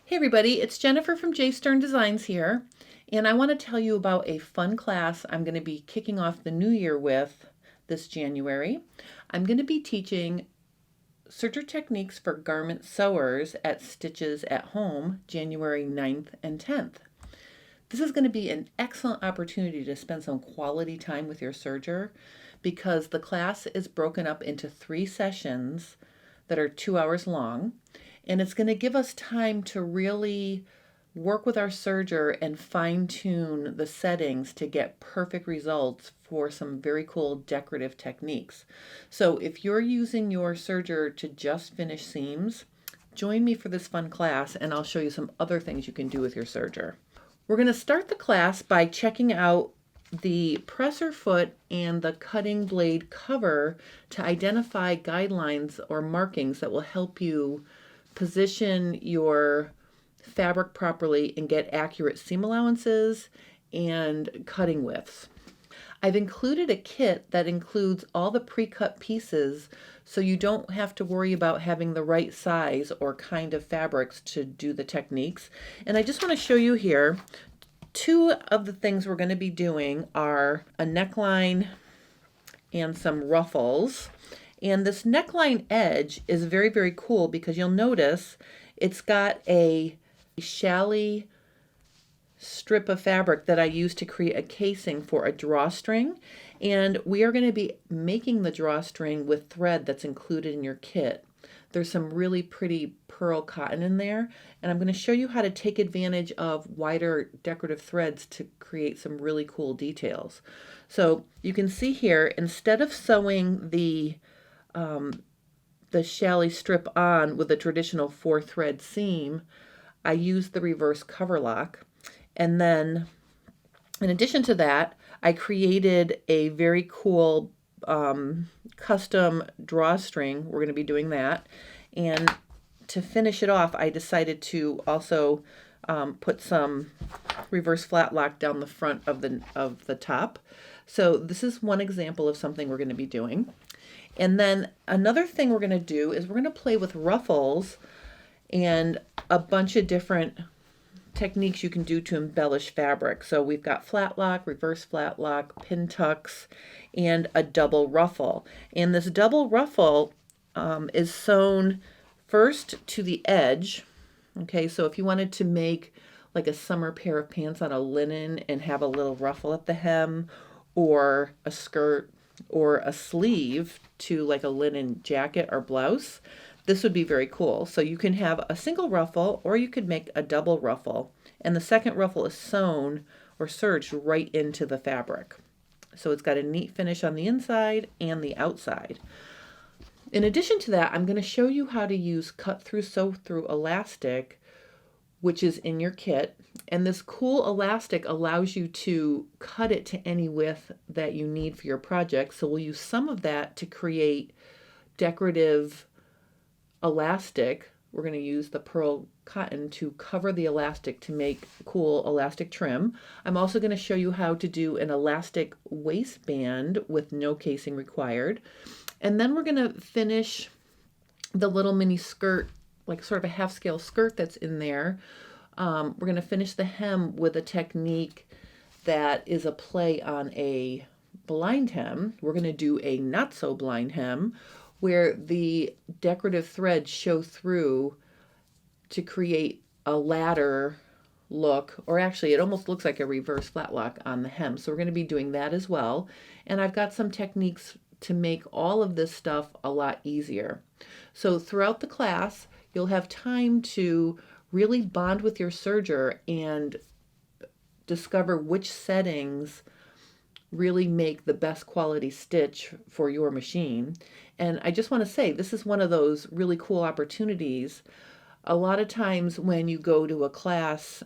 Hey everybody, it's Jennifer from J Stern Designs here, and I want to tell you about a fun class I'm going to be kicking off the new year with this January. I'm going to be teaching serger techniques for garment sewers at Stitches at Home, January 9th and 10th. This is going to be an excellent opportunity to spend some quality time with your serger because the class is broken up into 3 sessions that are 2 hours long, and it's going to give us time to really work with our serger and fine tune the settings to get perfect results for some very cool decorative techniques. So if you're using your serger to just finish seams, join me for this fun class and I'll show you some other things you can do with your serger. We're going to start the class by checking out the presser foot and the cutting blade cover to identify guidelines or markings that will help you position your fabric properly and get accurate seam allowances and cutting widths. I've included a kit that includes all the pre-cut pieces so you don't have to worry about having the right size or kind of fabrics to do the techniques. And I just want to show you here, two of the things we're going to be doing are a neckline and some ruffles. And this neckline edge is very, very cool because you'll notice it's got a challis strip of fabric that I used to create a casing for a drawstring. And we are going to be making the drawstring with thread that's included in your kit. There's some really pretty pearl cotton in there, and I'm going to show you how to take advantage of wider decorative threads to create some really cool details. So you can see here, instead of sewing the challis strip on with a traditional 4-thread seam, I used the reverse cover lock. And then in addition to that, I created a very cool custom drawstring. We're going to be doing that. And to finish it off, I decided to also put some reverse flat lock down the front of the top. So this is one example of something we're going to be doing. And then another thing we're going to do is we're going to play with ruffles and a bunch of different techniques you can do to embellish fabric. So we've got flat lock, reverse flat lock, pin tucks, and a double ruffle. And this double ruffle is sewn first to the edge. Okay, so if you wanted to make like a summer pair of pants on a linen and have a little ruffle at the hem, or a skirt or a sleeve to like a linen jacket or blouse, this would be very cool. So you can have a single ruffle or you could make a double ruffle, and the second ruffle is sewn or serged right into the fabric. So it's got a neat finish on the inside and the outside. In addition to that, I'm going to show you how to use cut through sew through elastic, which is in your kit. And this cool elastic allows you to cut it to any width that you need for your project. So we'll use some of that to create decorative elastic. We're going to use the pearl cotton to cover the elastic to make cool elastic trim. I'm also going to show you how to do an elastic waistband with no casing required. And then we're going to finish the little mini skirt, like sort of a half scale skirt that's in there. We're going to finish the hem with a technique that is a play on a blind hem. We're going to do a not so blind hem where the decorative threads show through to create a ladder look, or actually it almost looks like a reverse flat lock on the hem. So we're going to be doing that as well. And I've got some techniques to make all of this stuff a lot easier. So throughout the class, you'll have time to really bond with your serger and discover which settings really make the best quality stitch for your machine. And I just want to say, this is one of those really cool opportunities. A lot of times when you go to a class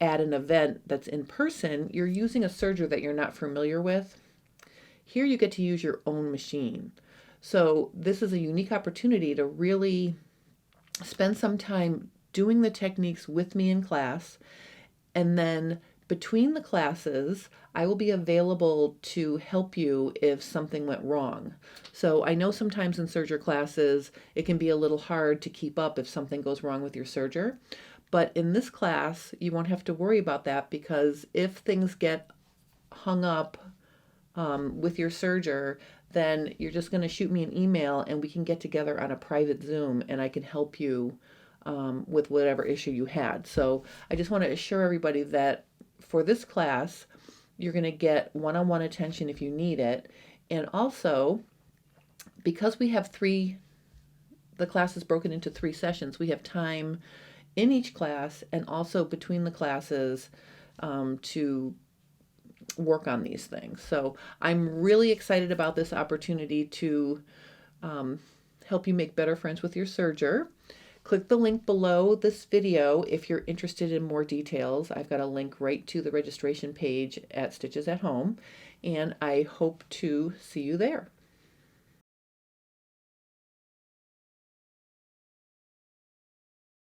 at an event that's in person, you're using a serger that you're not familiar with. Here you get to use your own machine. So this is a unique opportunity to really spend some time doing the techniques with me in class, and then between the classes, I will be available to help you if something went wrong. So I know sometimes in serger classes, it can be a little hard to keep up if something goes wrong with your serger, But in this class, you won't have to worry about that, because if things get hung up with your serger, then you're just going to shoot me an email and we can get together on a private Zoom and I can help you with whatever issue you had. So I just want to assure everybody that for this class, you're going to get one-on-one attention if you need it. And also, because we have the class is broken into 3 sessions, we have time in each class and also between the classes to work on these things. So I'm really excited about this opportunity to help you make better friends with your serger. Click the link below this video if you're interested in more details. I've got a link right to the registration page at Stitches at Home, and I hope to see you there.